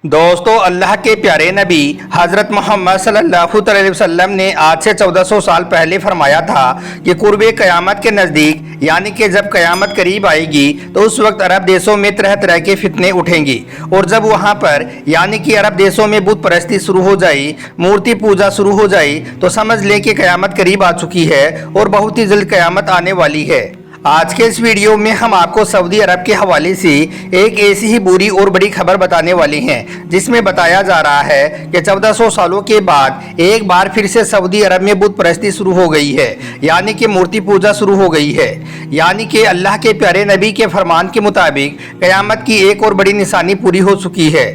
दोस्तों, अल्लाह के प्यारे नबी हज़रत मोहम्मद सल्लल्लाहु अलैहि वसल्लम ने आज से 1400 साल पहले फरमाया था कि कुर्बे क़यामत के नज़दीक यानी कि जब क़यामत करीब आएगी तो उस वक्त अरब देशों में तरह तरह के फितने उठेंगी और जब वहाँ पर यानी कि अरब देशों में बुत परस्ती शुरू हो जाए, मूर्ति पूजा शुरू हो जाए तो समझ लें कि क़यामत करीब आ चुकी है और बहुत ही जल्द क़यामत आने वाली है। आज के इस वीडियो में हम आपको सऊदी अरब के हवाले से एक ऐसी ही बुरी और बड़ी खबर बताने वाले हैं जिसमें बताया जा रहा है कि 1400 सालों के बाद एक बार फिर से सऊदी अरब में बुत परस्ती शुरू हो गई है, यानी कि मूर्ति पूजा शुरू हो गई है। यानी कि अल्लाह के प्यारे नबी के फरमान के मुताबिक क़यामत की एक और बड़ी निशानी पूरी हो चुकी है,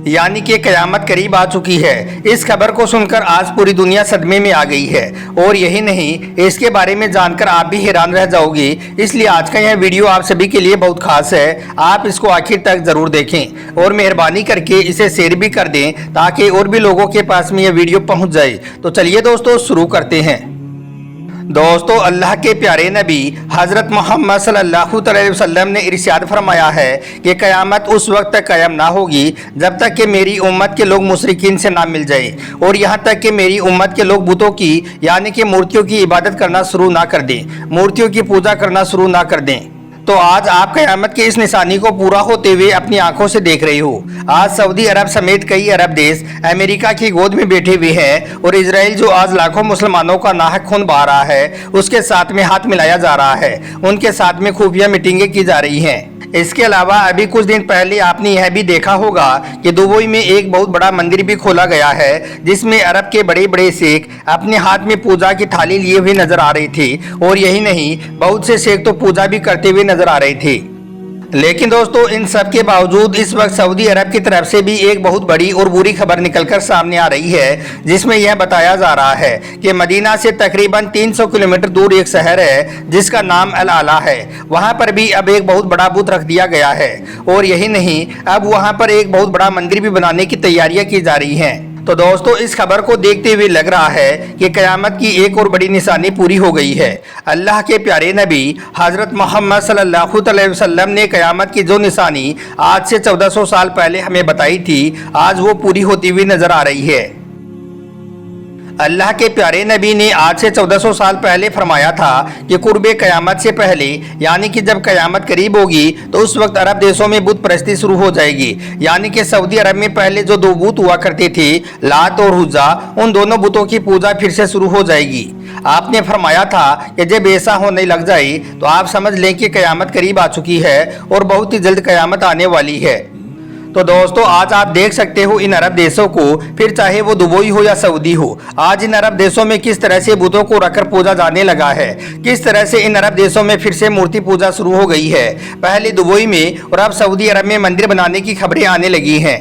यानी कि क़यामत करीब आ चुकी है। इस खबर को सुनकर आज पूरी दुनिया सदमे में आ गई है और यही नहीं, इसके बारे में जानकर आप भी हैरान रह जाओगे। इसलिए आज का यह वीडियो आप सभी के लिए बहुत खास है, आप इसको आखिर तक जरूर देखें और मेहरबानी करके इसे शेयर भी कर दें ताकि और भी लोगों के पास में यह वीडियो पहुंच जाए। तो चलिए दोस्तों शुरू करते हैं। दोस्तों, अल्लाह के प्यारे नबी हज़रत मोहम्मद सल्लल्लाहु अलैहि वसल्लम ने इरशाद फरमाया है कि क़यामत उस वक्त तक कायम ना होगी जब तक कि मेरी उम्मत के लोग मुशरिकीन से ना मिल जाए और यहाँ तक कि मेरी उम्मत के लोग बुतों की यानी कि मूर्तियों की इबादत करना शुरू ना कर दें, मूर्तियों की पूजा करना शुरू ना कर दें। तो आज आप क़यामत की इस निशानी को पूरा होते हुए अपनी आंखों से देख रहे हो। आज सऊदी अरब समेत कई अरब देश अमेरिका की गोद में बैठे हुए हैं और इजराइल जो आज लाखों मुसलमानों का नाहक खून बहा रहा है उसके साथ में हाथ मिलाया जा रहा है, उनके साथ में खुफिया मीटिंगें की जा रही हैं। इसके अलावा अभी कुछ दिन पहले आपने यह भी देखा होगा कि दुबई में एक बहुत बड़ा मंदिर भी खोला गया है जिसमें अरब के बड़े बड़े शेख अपने हाथ में पूजा की थाली लिए हुए नजर आ रहे थे और यही नहीं, बहुत से शेख तो पूजा भी करते हुए नजर आ रहे थे। लेकिन दोस्तों, इन सब के बावजूद इस वक्त सऊदी अरब की तरफ से भी एक बहुत बड़ी और बुरी खबर निकलकर सामने आ रही है जिसमें यह बताया जा रहा है कि मदीना से तकरीबन 300 किलोमीटर दूर एक शहर है जिसका नाम अल आला है। वहां पर भी अब एक बहुत बड़ा बुत रख दिया गया है और यही नहीं, अब वहां पर एक बहुत बड़ा मंदिर भी बनाने की तैयारियां की जा रही हैं। तो दोस्तों, इस खबर को देखते हुए लग रहा है कि क़यामत की एक और बड़ी निशानी पूरी हो गई है। अल्लाह के प्यारे नबी हज़रत मोहम्मद सल्लल्लाहु अलैहि वसल्लम ने क़यामत की जो निशानी आज से 1400 साल पहले हमें बताई थी, आज वो पूरी होती हुई नजर आ रही है। अल्लाह के प्यारे नबी ने आज से 1400 साल पहले फरमाया था कि कुर्बे क़यामत से पहले यानी कि जब क़यामत करीब होगी तो उस वक्त अरब देशों में बुत परस्ती शुरू हो जाएगी। यानी कि सऊदी अरब में पहले जो दो बुत हुआ करते थे, लात और हुज्जा, उन दोनों बुतों की पूजा फिर से शुरू हो जाएगी। आपने फरमाया था कि जब ऐसा होने लग जाए तो आप समझ लें कि क़यामत करीब आ चुकी है और बहुत ही जल्द क़यामत आने वाली है। तो दोस्तों, आज आप देख सकते हो इन अरब देशों को, फिर चाहे वो दुबई हो या सऊदी हो, आज इन अरब देशों में किस तरह से बुतों को रखकर पूजा जाने लगा है, किस तरह से इन अरब देशों में फिर से मूर्ति पूजा शुरू हो गई है। पहले दुबई में और अब सऊदी अरब में मंदिर बनाने की खबरें आने लगी हैं।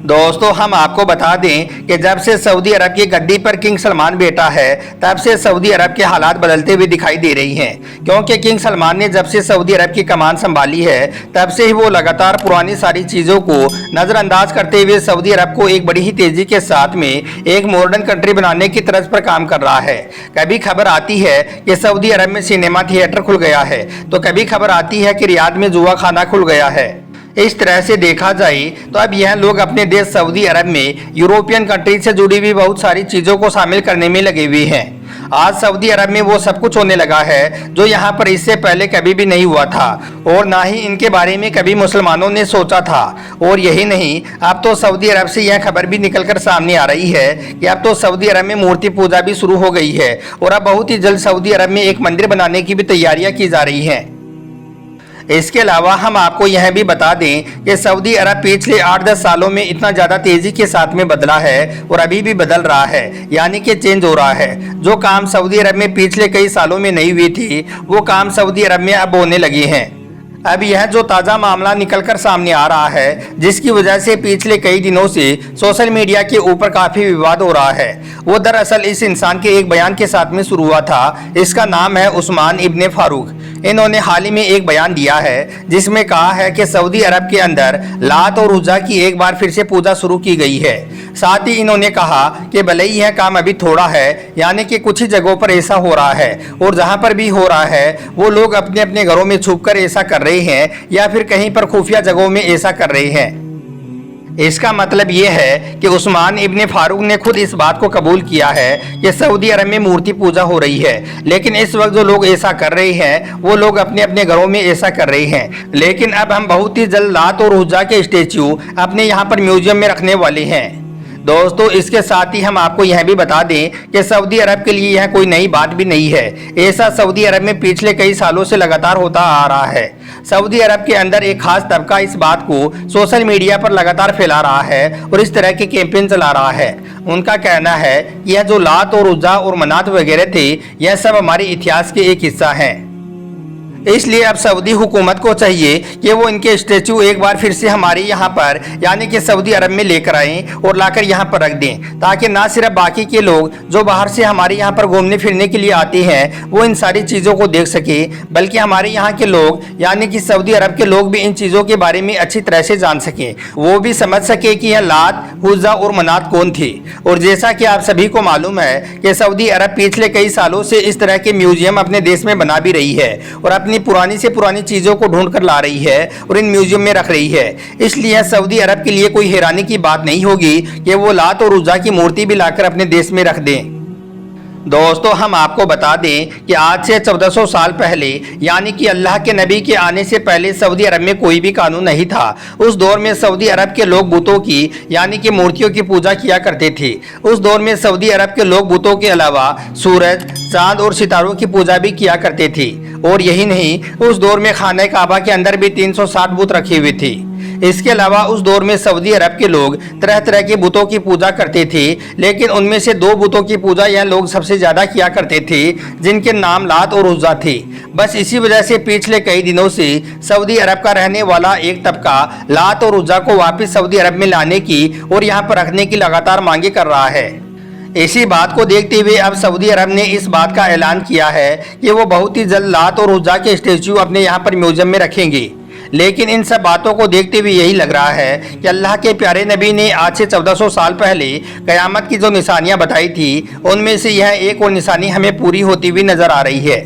दोस्तों, हम आपको बता दें कि जब से सऊदी अरब की गद्दी पर किंग सलमान बैठा है तब से सऊदी अरब के हालात बदलते हुए दिखाई दे रही हैं, क्योंकि किंग सलमान ने जब से सऊदी अरब की कमान संभाली है तब से ही वो लगातार पुरानी सारी चीज़ों को नज़रअंदाज करते हुए सऊदी अरब को एक बड़ी ही तेज़ी के साथ में एक मॉडर्न कंट्री बनाने की तर्ज पर काम कर रहा है। कभी खबर आती है कि सऊदी अरब में सिनेमा थिएटर खुल गया है तो कभी खबर आती है कि रियाद में जुआ खाना खुल गया है। इस तरह से देखा जाए तो अब यह लोग अपने देश सऊदी अरब में यूरोपियन कंट्री से जुड़ी हुई बहुत सारी चीज़ों को शामिल करने में लगे हुए हैं। आज सऊदी अरब में वो सब कुछ होने लगा है जो यहाँ पर इससे पहले कभी भी नहीं हुआ था और ना ही इनके बारे में कभी मुसलमानों ने सोचा था। और यही नहीं, अब तो सऊदी अरब से यह खबर भी निकलकर सामने आ रही है कि अब तो सऊदी अरब में मूर्ति पूजा भी शुरू हो गई है और अब बहुत ही जल्द सऊदी अरब में एक मंदिर बनाने की भी तैयारियां की जा रही हैं। इसके अलावा हम आपको यह भी बता दें कि सऊदी अरब पिछले 8-10 सालों में इतना ज़्यादा तेज़ी के साथ में बदला है और अभी भी बदल रहा है, यानी कि चेंज हो रहा है। जो काम सऊदी अरब में पिछले कई सालों में नहीं हुई थी वो काम सऊदी अरब में अब होने लगे हैं। अब यह जो ताज़ा मामला निकलकर सामने आ रहा है जिसकी वजह से पिछले कई दिनों से सोशल मीडिया के ऊपर काफ़ी विवाद हो रहा है, वो दरअसल इस इंसान के एक बयान के साथ में शुरू हुआ था। इसका नाम है उस्मान इब्ने फारूक। इन्होंने हाल ही में एक बयान दिया है जिसमें कहा है कि सऊदी अरब के अंदर लात और उज़्ज़ा की एक बार फिर से पूजा शुरू की गई है। साथ ही इन्होंने कहा कि भले ही यह काम अभी थोड़ा है, यानी कि कुछ ही जगहों पर ऐसा हो रहा है और जहां पर भी हो रहा है वो लोग अपने अपने घरों में छुपकर ऐसा कर रहे हैं या फिर कहीं पर खुफिया जगहों में ऐसा कर रहे हैं। इसका मतलब ये है कि उस्मान इब्ने फारूक ने खुद इस बात को कबूल किया है कि सऊदी अरब में मूर्ति पूजा हो रही है, लेकिन इस वक्त जो लोग ऐसा कर रहे हैं वो लोग अपने अपने घरों में ऐसा कर रहे हैं। लेकिन अब हम बहुत ही जल्द लात और उज़्ज़ा के स्टेच्यू अपने यहाँ पर म्यूजियम में रखने वाले हैं। दोस्तों, इसके साथ ही हम आपको यह भी बता दें कि सऊदी अरब के लिए यह कोई नई बात भी नहीं है। ऐसा सऊदी अरब में पिछले कई सालों से लगातार होता आ रहा है। सऊदी अरब के अंदर एक खास तबका इस बात को सोशल मीडिया पर लगातार फैला रहा है और इस तरह के कैंपेन चला रहा है। उनका कहना है कि यह जो लात और उज़्ज़ा और मनात वगैरह थे, यह सब हमारे इतिहास के एक हिस्सा हैं। इसलिए अब सऊदी हुकूमत को चाहिए कि वो इनके स्टेचू एक बार फिर से हमारे यहाँ पर यानी कि सऊदी अरब में लेकर आएं और लाकर यहाँ पर रख दें, ताकि ना सिर्फ बाकी के लोग जो बाहर से हमारे यहाँ पर घूमने फिरने के लिए आते हैं वो इन सारी चीज़ों को देख सके, बल्कि हमारे यहाँ के लोग यानी कि सऊदी अरब के लोग भी इन चीज़ों के बारे में अच्छी तरह से जान सकें, वो भी समझ सके कि यह लात, उज़्ज़ा और मनात कौन थे। और जैसा कि आप सभी को मालूम है कि सऊदी अरब पिछले कई सालों से इस तरह के म्यूजियम अपने देश में बना भी रही है और अपनी पुरानी से पुरानी चीजों को ढूंढ कर ला रही है और इन म्यूजियम में रख रही है। इसलिए सऊदी अरब के लिए कोई हैरानी की बात नहीं होगी कि वो लात और उज़्ज़ा की मूर्ति भी लाकर अपने देश में रख दें। दोस्तों, हम आपको बता दें कि आज से 1400 साल पहले यानी कि अल्लाह के नबी के आने से पहले सऊदी अरब में कोई भी कानून नहीं था। उस दौर में सऊदी अरब के लोग बुतों की यानी कि मूर्तियों की पूजा किया करते थे। उस दौर में सऊदी अरब के लोग बुतों के अलावा सूरज, चांद और सितारों की पूजा भी किया करते थे। और यही नहीं, उस दौर में खाने काबा के अंदर भी 360 बुत रखे हुए थे। इसके अलावा उस दौर में सऊदी अरब के लोग तरह तरह के बुतों की पूजा करते थे, लेकिन उनमें से 2 बुतों की पूजा यह लोग सबसे ज़्यादा किया करते थे, जिनके नाम लात और उज़्ज़ा थे। बस इसी वजह से पिछले कई दिनों से सऊदी अरब का रहने वाला एक तबका लात और उज़्ज़ा को वापस सऊदी अरब में लाने की और यहाँ पर रखने की लगातार मांगे कर रहा है। इसी बात को देखते हुए अब सऊदी अरब ने इस बात का ऐलान किया है कि वो बहुत ही जल्द लात और उज़्ज़ा के स्टेच्यू अपने यहाँ पर म्यूजियम में रखेंगे। लेकिन इन सब बातों को देखते हुए यही लग रहा है कि अल्लाह के प्यारे नबी ने आज से 1400 साल पहले क़यामत की जो निशानियां बताई थी, उनमें से यह एक और निशानी हमें पूरी होती हुई नज़र आ रही है।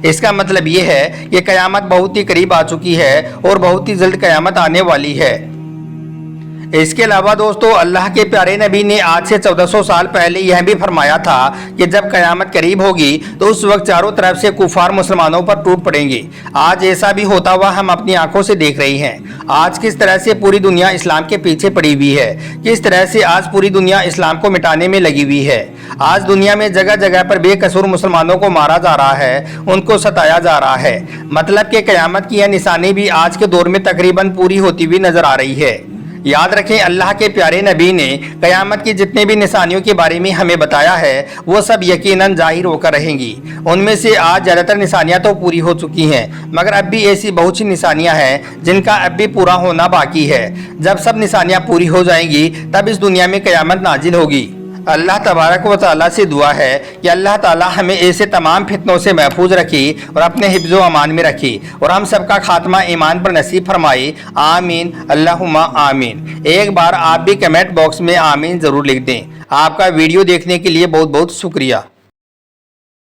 इसका मतलब ये है कि क़यामत बहुत ही करीब आ चुकी है और बहुत ही जल्द क़यामत आने वाली है। इसके अलावा दोस्तों, अल्लाह के प्यारे नबी ने आज से 1400 साल पहले यह भी फरमाया था कि जब क़यामत करीब होगी तो उस वक्त चारों तरफ से कुफार मुसलमानों पर टूट पड़ेंगे। आज ऐसा भी होता हुआ हम अपनी आंखों से देख रहे हैं। आज किस तरह से पूरी दुनिया इस्लाम के पीछे पड़ी हुई है, किस तरह से आज पूरी दुनिया इस्लाम को मिटाने में लगी हुई है। आज दुनिया में जगह जगह पर बेकसूर मुसलमानों को मारा जा रहा है, उनको सताया जा रहा है। मतलब कि क़यामत की यह निशानी भी आज के दौर में तकरीबन पूरी होती हुई नजर आ रही है। याद रखें, अल्लाह के प्यारे नबी ने क़यामत की जितने भी निशानियों के बारे में हमें बताया है वो सब यकीनन जाहिर होकर रहेंगी। उनमें से आज ज़्यादातर निशानियां तो पूरी हो चुकी हैं, मगर अब भी ऐसी बहुत सी निशानियां हैं जिनका अब भी पूरा होना बाकी है। जब सब निशानियां पूरी हो जाएंगी तब इस दुनिया में क़यामत नाजिल होगी। अल्लाह तबारक व तआला से दुआ है कि अल्लाह ताला हमें ऐसे तमाम फितनों से महफूज रखे और अपने हिफ्ज़ो अमान में रखे और हम सबका खात्मा ईमान पर नसीब फरमाए। आमीन अल्लाहुम्मा आमीन। एक बार आप भी कमेंट बॉक्स में आमीन ज़रूर लिख दें। आपका वीडियो देखने के लिए बहुत बहुत शुक्रिया।